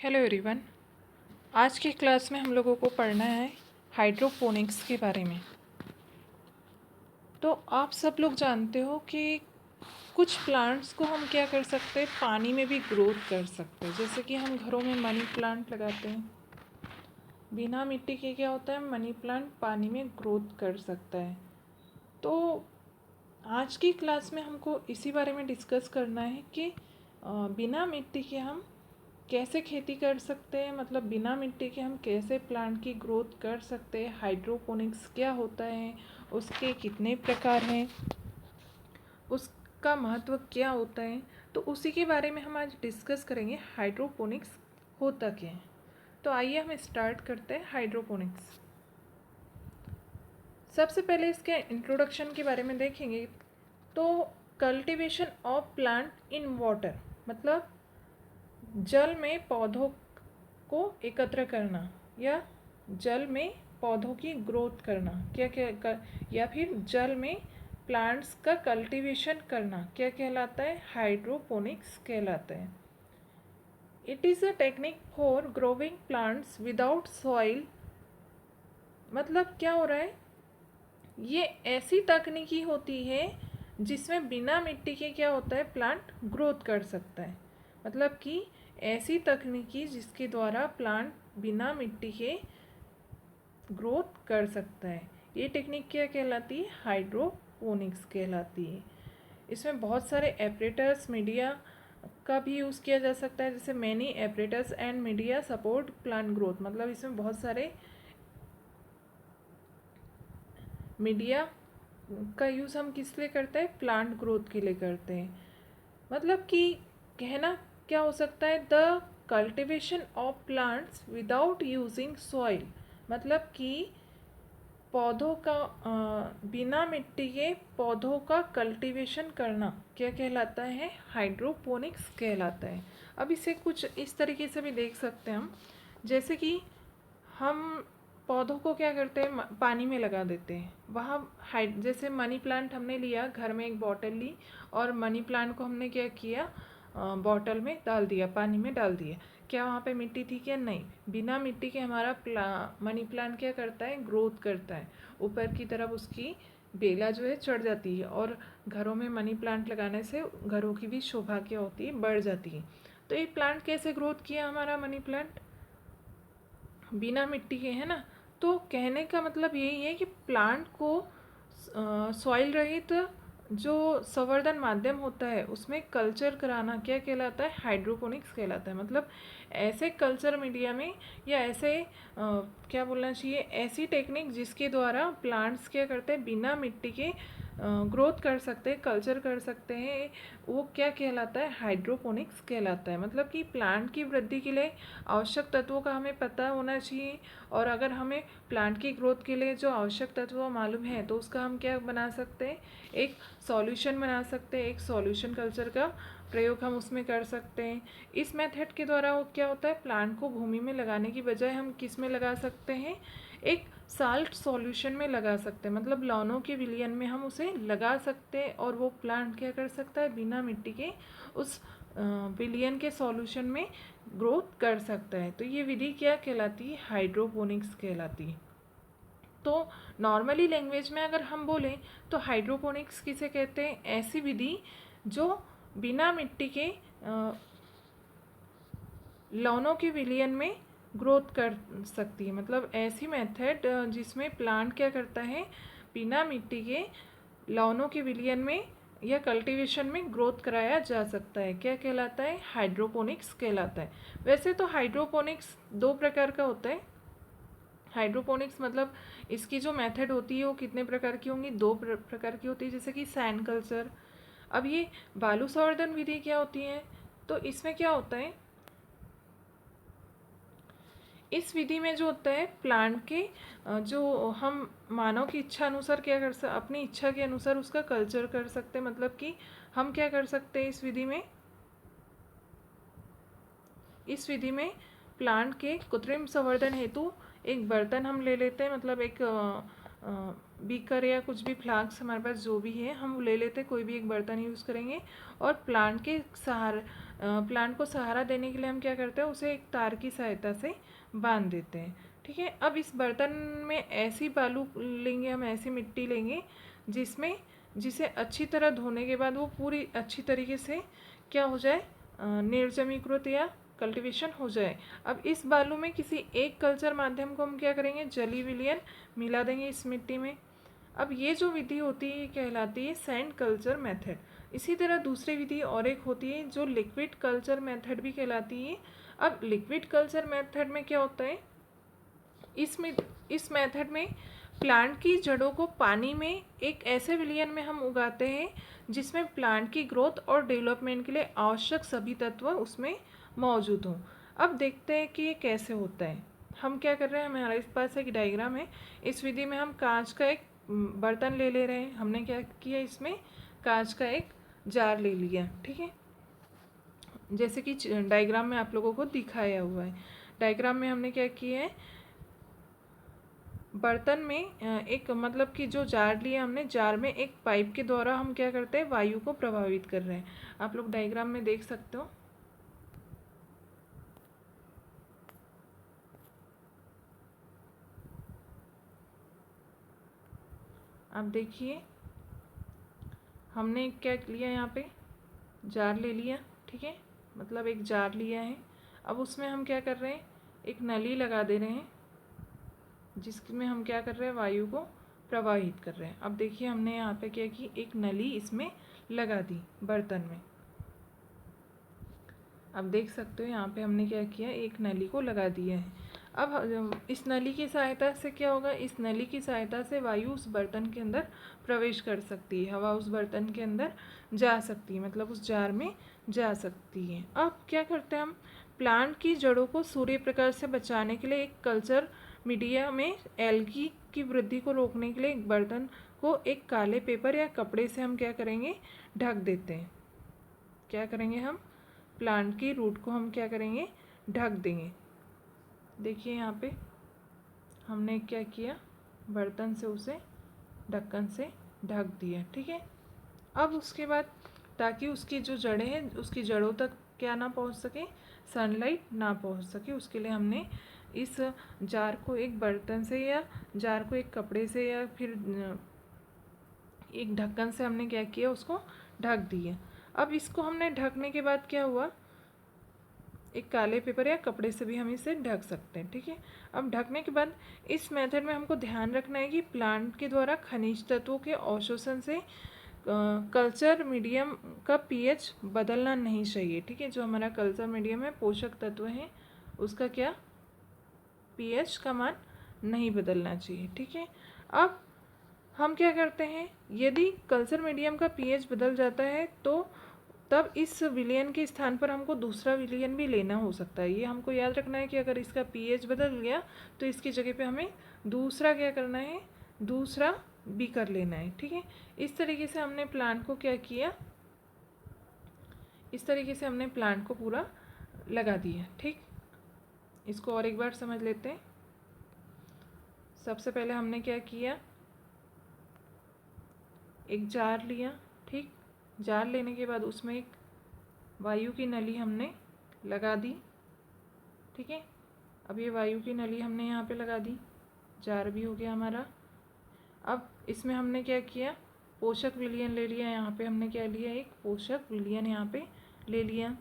Hello everyone. आज की class में हम लोगों को पढ़ना है हाइड्रोपोनिक्स के बारे में। तो आप सब लोग जानते हो कि कुछ प्लांट्स को हम क्या कर सकते हैं, पानी में भी ग्रोथ कर सकते हैं। जैसे कि हम घरों में मनी प्लांट लगाते हैं, बिना मिट्टी के क्या होता है, मनी प्लांट पानी में ग्रोथ कर सकता है। तो आज की क्लास में हमको इसी बारे में डिस्कस करना है कि बिना मिट्टी के हम कैसे खेती कर सकते हैं, मतलब बिना मिट्टी के हम कैसे प्लांट की ग्रोथ कर सकते हैं। हाइड्रोपोनिक्स क्या होता है, उसके कितने प्रकार हैं, उसका महत्व क्या होता है, तो उसी के बारे में हम आज डिस्कस करेंगे। हाइड्रोपोनिक्स होता क्या है। तो आइए हम स्टार्ट करते हैं हाइड्रोपोनिक्स। सबसे पहले इसके इंट्रोडक्शन के बारे में देखेंगे तो cultivation of plant in water, मतलब जल में पौधों को एकत्र करना या जल में पौधों की ग्रोथ करना क्या क्या या फिर जल में प्लांट्स का कल्टीवेशन करना क्या कहलाता है, हाइड्रोपोनिक्स कहलाता है। It is a technique for growing plants without soil. मतलब क्या हो रहा है, ये ऐसी तकनीकी होती है जिसमें बिना मिट्टी के क्या होता है, प्लांट ग्रोथ कर सकता है। मतलब कि ऐसी तकनीकी जिसके द्वारा प्लांट बिना मिट्टी के ग्रोथ कर सकता है, ये टेक्निक क्या कहलाती है, हाइड्रोपोनिक्स कहलाती है। इसमें बहुत सारे एपरेटर्स मीडिया का भी यूज़ किया जा सकता है। जैसे many एपरेटर्स and media support plant growth, मतलब इसमें बहुत सारे मीडिया का यूज़ हम किस लिए करते हैं, प्लांट ग्रोथ के लिए करते हैं। मतलब कि कहना क्या हो सकता है, the cultivation of plants without using soil, मतलब कि पौधों का बिना मिट्टी के पौधों का कल्टीवेशन करना क्या कहलाता है, हाइड्रोपोनिक्स कहलाता है। अब इसे कुछ इस तरीके से भी देख सकते हैं हम, जैसे कि हम पौधों को क्या करते हैं, पानी में लगा देते हैं। वहाँ जैसे मनी प्लांट हमने लिया, घर में एक बॉटल ली और मनी प्लांट को हमने क्या किया, बॉटल में डाल दिया, पानी में डाल दिया। क्या वहाँ पे मिट्टी थी क्या, नहीं। बिना मिट्टी के हमारा मनी प्लांट क्या करता है, ग्रोथ करता है। ऊपर की तरफ उसकी बेला जो है चढ़ जाती है और घरों में मनी प्लांट लगाने से घरों की भी शोभा क्या होती है, बढ़ जाती है। तो ये प्लांट कैसे ग्रोथ किया हमारा मनी प्लांट, बिना मिट्टी के, है ना। तो कहने का मतलब यही है कि प्लांट को सॉइल रहित जो संवर्धन माध्यम होता है उसमें कल्चर कराना क्या कहलाता है, हाइड्रोपोनिक्स कहलाता है। मतलब ऐसे कल्चर मीडिया में या ऐसे क्या बोलना चाहिए, ऐसी टेक्निक जिसके द्वारा प्लांट्स क्या करते हैं, बिना मिट्टी के ग्रोथ कर सकते हैं, कल्चर कर सकते हैं, वो क्या कहलाता है, हाइड्रोपोनिक्स कहलाता है। मतलब कि प्लांट की वृद्धि के लिए आवश्यक तत्वों का हमें पता होना चाहिए, और अगर हमें प्लांट की ग्रोथ के लिए जो आवश्यक तत्व मालूम है तो उसका हम क्या बना सकते हैं, एक सॉल्यूशन बना सकते हैं। एक सॉल्यूशन कल्चर का प्रयोग हम उसमें कर सकते हैं। इस मेथड के द्वारा वो क्या होता है, प्लांट को भूमि में लगाने की बजाय हम किस में लगा सकते हैं, एक साल्ट सॉल्यूशन में लगा सकते हैं। मतलब लवणों के विलयन में हम उसे लगा सकते हैं और वो प्लांट क्या कर सकता है, बिना मिट्टी के उस विलयन के सॉल्यूशन में ग्रोथ कर सकता है। तो ये विधि क्या कहलाती है, हाइड्रोपोनिक्स कहलाती है। तो नॉर्मली लैंग्वेज में अगर हम बोलें तो हाइड्रोपोनिक्स किसे कहते हैं, ऐसी विधि जो बिना मिट्टी के लवणों के विलयन में ग्रोथ कर सकती है। मतलब ऐसी मेथड जिसमें प्लांट क्या करता है, बिना मिट्टी के लवणों के विलयन में या कल्टीवेशन में ग्रोथ कराया जा सकता है, क्या कहलाता है, हाइड्रोपोनिक्स कहलाता है। वैसे तो हाइड्रोपोनिक्स दो प्रकार का होता है। हाइड्रोपोनिक्स मतलब इसकी जो मेथड होती है वो कितने प्रकार की होंगी, दो प्रकार की होती है। जैसे कि सैंड कल्चर। अब ये बालू संवर्धन विधि क्या होती है, तो इसमें क्या होता है, इस विधि में जो होता है प्लांट के जो हम मानव की इच्छा अनुसार क्या कर सकते, अपनी इच्छा के अनुसार उसका कल्चर कर सकते हैं। मतलब कि हम क्या कर सकते हैं, इस विधि में प्लांट के कृत्रिम संवर्धन हेतु एक बर्तन हम ले लेते हैं, मतलब एक बीकर या कुछ भी फ्लास्क हमारे पास जो भी है हम वो ले लेते हैं, कोई भी एक बर्तन यूज़ करेंगे और प्लांट को सहारा देने के लिए हम क्या करते हैं, उसे एक तार की सहायता से बांध देते हैं। ठीक है, अब इस बर्तन में ऐसी बालू लेंगे, हम ऐसी मिट्टी लेंगे जिसे अच्छी तरह धोने के बाद वो पूरी अच्छी तरीके से क्या हो जाए, निर्जमीकृत या कल्टीवेशन हो जाए। अब इस बालू में किसी एक कल्चर माध्यम को हम क्या करेंगे, जली विलयन मिला देंगे इस मिट्टी में। अब ये जो विधि होती है ये कहलाती है सैंड कल्चर मेथड। इसी तरह दूसरी विधि और एक होती है जो लिक्विड कल्चर मेथड भी कहलाती है। अब लिक्विड कल्चर मेथड में क्या होता है, इस मेथड में प्लांट की जड़ों को पानी में एक ऐसे विलयन में हम उगाते हैं जिसमें प्लांट की ग्रोथ और डेवलपमेंट के लिए आवश्यक सभी तत्व उसमें मौजूद हों। अब देखते हैं कि ये कैसे होता है। हम क्या कर रहे हैं, हमारे पास एक डायग्राम है। इस विधि में हम कांच का एक बर्तन ले रहे हैं। हमने क्या किया, इसमें कांच का एक जार ले लिया। ठीक है, जैसे कि डायग्राम में आप लोगों को दिखाया हुआ है। डायग्राम में हमने क्या किया है, बर्तन में एक मतलब कि जो जार लिया हमने, जार में एक पाइप के द्वारा हम क्या करते हैं, वायु को प्रभावित कर रहे हैं। आप लोग डायग्राम में देख सकते हो। आप देखिए, हमने क्या लिया, यहाँ पे जार ले लिया। ठीक है, मतलब एक जार लिया है। अब उसमें हम क्या कर रहे हैं, एक नली लगा दे रहे हैं जिसमें हम क्या कर रहे हैं, वायु को प्रवाहित कर रहे हैं। अब देखिए, हमने यहाँ पे क्या की, एक नली इसमें लगा दी बर्तन में। अब देख सकते हो यहाँ पे हमने क्या किया, एक नली को लगा दिया है। अब इस नली की सहायता से क्या होगा, इस नली की सहायता से वायु उस बर्तन के अंदर प्रवेश कर सकती है, हवा उस बर्तन के अंदर जा सकती है, मतलब उस जार में जा सकती है। अब क्या करते हैं हम, प्लांट की जड़ों को सूर्य प्रकाश से बचाने के लिए एक कल्चर मीडिया में एल्गी की वृद्धि को रोकने के लिए एक बर्तन को एक काले पेपर या कपड़े से हम क्या करेंगे, ढक देते हैं। क्या करेंगे, हम प्लांट की रूट को हम क्या करेंगे, ढक देंगे। देखिए यहाँ पे हमने क्या किया, बर्तन से उसे ढक्कन से ढक दिया। ठीक है, अब उसके बाद ताकि उसकी जो जड़ें हैं, उसकी जड़ों तक क्या ना पहुँच सके, सनलाइट ना पहुँच सके, उसके लिए हमने इस जार को एक बर्तन से या जार को एक कपड़े से या फिर एक ढक्कन से हमने क्या किया, उसको ढक दिया। अब इसको हमने ढकने के बाद क्या हुआ, एक काले पेपर या कपड़े से भी हम इसे ढक सकते हैं। ठीक है, अब ढकने के बाद इस मेथड में हमको ध्यान रखना है कि प्लांट के द्वारा खनिज तत्वों के अवशोषण से कल्चर मीडियम का पीएच बदलना नहीं चाहिए। ठीक है, जो हमारा कल्चर मीडियम है, पोषक तत्व हैं, उसका क्या पीएच का मान नहीं बदलना चाहिए। ठीक है, अब हम क्या करते हैं, यदि कल्चर मीडियम का पीएच बदल जाता है तो तब इस विलयन के स्थान पर हमको दूसरा विलयन भी लेना हो सकता है। ये हमको याद रखना है कि अगर इसका पीएच बदल गया तो इसकी जगह पे हमें दूसरा क्या करना है, दूसरा बीकर लेना है। ठीक है, इस तरीके से हमने प्लांट को क्या किया, इस तरीके से हमने प्लांट को पूरा लगा दिया। ठीक, इसको और एक बार समझ लेते हैं। सबसे पहले हमने क्या किया, एक जार लिया। ठीक, जार लेने के बाद उसमें एक वायु की नली हमने लगा दी। ठीक है, अब ये वायु की नली हमने यहाँ पे लगा दी, जार भी हो गया हमारा। अब इसमें हमने क्या किया, पोषक विलयन ले लिया। यहाँ पे हमने क्या लिया, एक पोषक विलयन यहाँ पे ले लिया।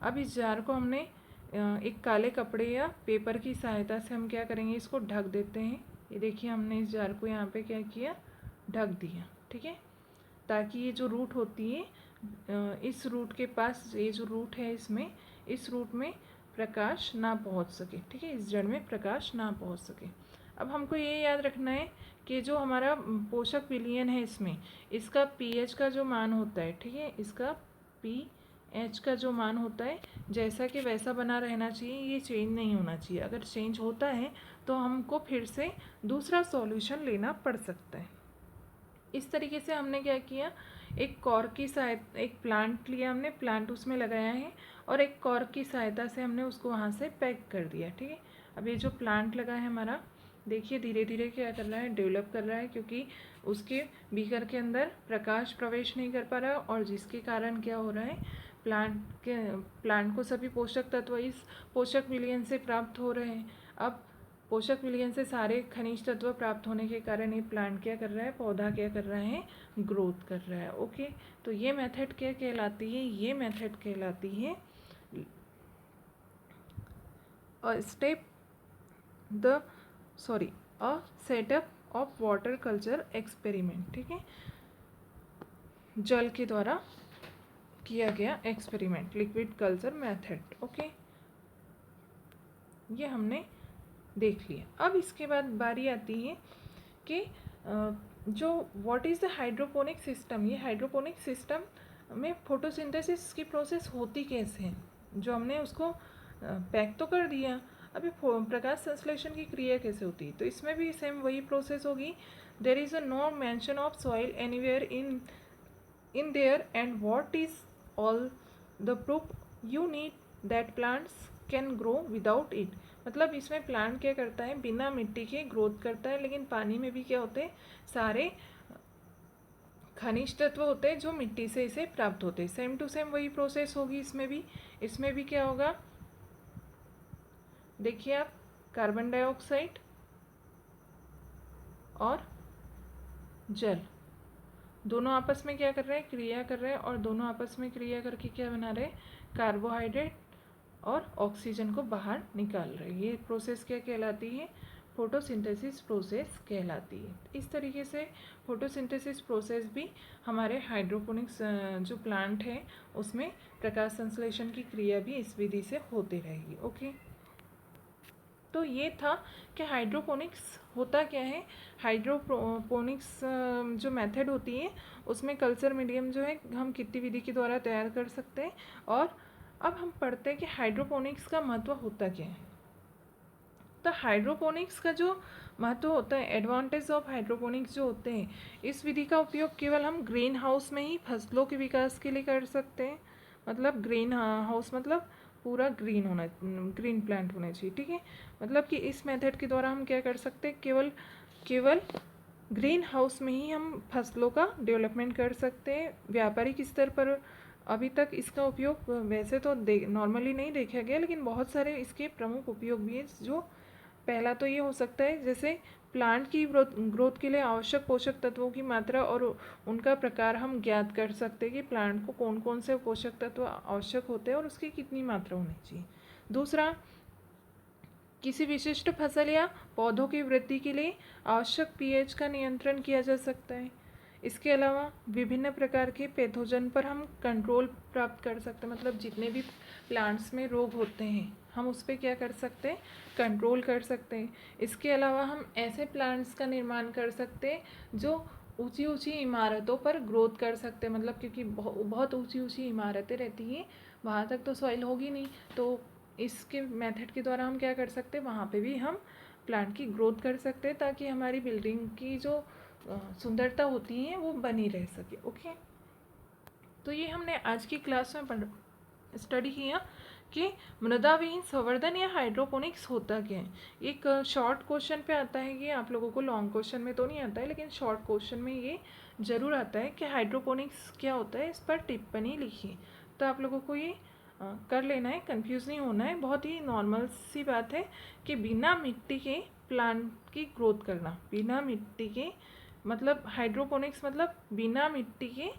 अब इस जार को हमने एक काले कपड़े या पेपर की सहायता से हम क्या करेंगे, इसको ढक देते हैं। ये देखिए, हमने इस जार को यहाँ पे क्या किया, ढक दिया। ठीक है, ताकि ये जो रूट होती है, इस रूट के पास, ये जो रूट है इसमें, इस रूट में प्रकाश ना पहुंच सके। ठीक है, इस जड़ में प्रकाश ना पहुंच सके। अब हमको ये याद रखना है कि जो हमारा पोषक विलयन है इसमें, इसका पीएच का जो मान होता है, ठीक है, इसका पीएच का जो मान होता है जैसा कि वैसा बना रहना चाहिए, ये चेंज नहीं होना चाहिए। अगर चेंज होता है तो हमको फिर से दूसरा सॉल्यूशन लेना पड़ सकता है। इस तरीके से हमने क्या किया, एक कॉर्क की सहायता, एक प्लांट लिया हमने, प्लांट उसमें लगाया है और एक कॉर्क की सहायता से हमने उसको वहाँ से पैक कर दिया। ठीक है, अब ये जो प्लांट लगा है हमारा, देखिए धीरे धीरे क्या कर रहा है, डेवलप कर रहा है, क्योंकि उसके बीकर के अंदर प्रकाश प्रवेश नहीं कर पा रहा है, और जिसके कारण क्या हो रहा है, प्लांट को सभी पोषक तत्व इस पोषक विलयन से प्राप्त हो रहे हैं। अब पोषक विलयन से सारे खनिज तत्व प्राप्त होने के कारण ये प्लांट क्या कर रहा है, पौधा क्या कर रहा है, ग्रोथ कर रहा है। ओके, तो ये मेथड क्या कहलाती है, ये मेथड कहलाती है a setup of water culture experiment. ठीक है, जल के द्वारा किया गया experiment, liquid culture method. Okay, ये हमने देख लिया। अब इसके बाद बारी आती है कि जो what is the hydroponic system. ये हाइड्रोपोनिक सिस्टम में फोटोसिंथेसिस की प्रोसेस होती कैसे है, जो हमने उसको पैक तो कर दिया, अभी प्रकाश संश्लेषण की क्रिया कैसे होती है। तो इसमें भी सेम वही प्रोसेस होगी। There is a no mention of soil anywhere in there and what is all the proof you need that plants can grow without it. मतलब इसमें प्लांट क्या करता है, बिना मिट्टी के ग्रोथ करता है, लेकिन पानी में भी क्या होते हैं, सारे खनिज तत्व होते हैं जो मिट्टी से इसे प्राप्त होते हैं। सेम टू सेम वही प्रोसेस होगी इसमें भी क्या होगा, देखिए आप, कार्बन डाइऑक्साइड और जल दोनों आपस में क्या कर रहे हैं, क्रिया कर रहे हैं, और दोनों आपस में क्रिया करके क्या बना रहे हैं, कार्बोहाइड्रेट और ऑक्सीजन को बाहर निकाल रहे हैं। ये प्रोसेस क्या कहलाती है, फोटोसिंथेसिस प्रोसेस कहलाती है। इस तरीके से फोटोसिंथेसिस प्रोसेस भी हमारे हाइड्रोपोनिक्स जो प्लांट है उसमें प्रकाश संश्लेषण की क्रिया भी इस विधि से होती रहेगी। ओके, तो ये था कि हाइड्रोपोनिक्स होता क्या है। हाइड्रोपोनिक्स जो मेथड होती है उसमें कल्चर मीडियम जो है हम कितनी विधि के द्वारा तैयार कर सकते हैं। और अब हम पढ़ते हैं कि हाइड्रोपोनिक्स का महत्व होता क्या है। तो हाइड्रोपोनिक्स का जो महत्व होता है, एडवांटेज ऑफ हाइड्रोपोनिक्स जो होते हैं, इस विधि का उपयोग केवल हम ग्रीन हाउस में ही फसलों के विकास के लिए कर सकते हैं। मतलब ग्रीन हाउस मतलब पूरा ग्रीन प्लांट होना चाहिए। ठीक है, मतलब कि इस मेथड के द्वारा हम क्या कर सकते हैं, केवल ग्रीन हाउस में ही हम फसलों का डेवलपमेंट कर सकते हैं। व्यापारिक स्तर पर अभी तक इसका उपयोग वैसे तो नॉर्मली नहीं देखा गया, लेकिन बहुत सारे इसके प्रमुख उपयोग भी हैं। जो पहला तो ये हो सकता है, जैसे प्लांट की ग्रोथ के लिए आवश्यक पोषक तत्वों की मात्रा और उनका प्रकार हम ज्ञात कर सकते हैं कि प्लांट को कौन कौन से पोषक तत्व आवश्यक होते हैं और उसकी कितनी मात्रा होनी चाहिए। दूसरा, किसी विशिष्ट फसल या पौधों की वृद्धि के लिए आवश्यक पीएच का नियंत्रण किया जा सकता है। इसके अलावा विभिन्न प्रकार के पैथोजन पर हम कंट्रोल प्राप्त कर सकते हैं। मतलब जितने भी प्लांट्स में रोग होते हैं हम उस पर क्या कर सकते हैं, कंट्रोल कर सकते हैं। इसके अलावा हम ऐसे प्लांट्स का निर्माण कर सकते हैं जो ऊंची ऊंची इमारतों पर ग्रोथ कर सकते हैं। मतलब क्योंकि बहुत ऊंची ऊंची इमारतें रहती हैं, वहाँ तक तो सॉइल होगी नहीं, तो इसके मेथड के द्वारा हम क्या कर सकते हैं, वहाँ पे भी हम प्लांट की ग्रोथ कर सकते हैं, ताकि हमारी बिल्डिंग की जो सुंदरता होती है वो बनी रह सके। ओके, तो ये हमने आज की क्लास में स्टडी किया कि मृदा विहीन संवर्धन या हाइड्रोपोनिक्स होता क्या है। एक शॉर्ट क्वेश्चन पे आता है, ये आप लोगों को लॉन्ग क्वेश्चन में तो नहीं आता है, लेकिन शॉर्ट क्वेश्चन में ये ज़रूर आता है कि हाइड्रोपोनिक्स क्या होता है, इस पर टिप्पणी लिखिए। तो आप लोगों को ये कर लेना है, कंफ्यूज नहीं होना है। बहुत ही नॉर्मल सी बात है कि बिना मिट्टी के प्लांट की ग्रोथ करना, बिना मिट्टी के मतलब हाइड्रोपोनिक्स मतलब बिना मिट्टी के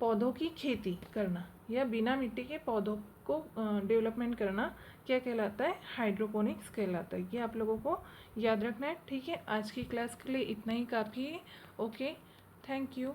पौधों की खेती करना या बिना मिट्टी के पौधों को डेवलपमेंट करना क्या कहलाता है, हाइड्रोपोनिक्स कहलाता है। ये आप लोगों को याद रखना है। ठीक है, आज की क्लास के लिए इतना ही काफ़ी है। Okay, thank you.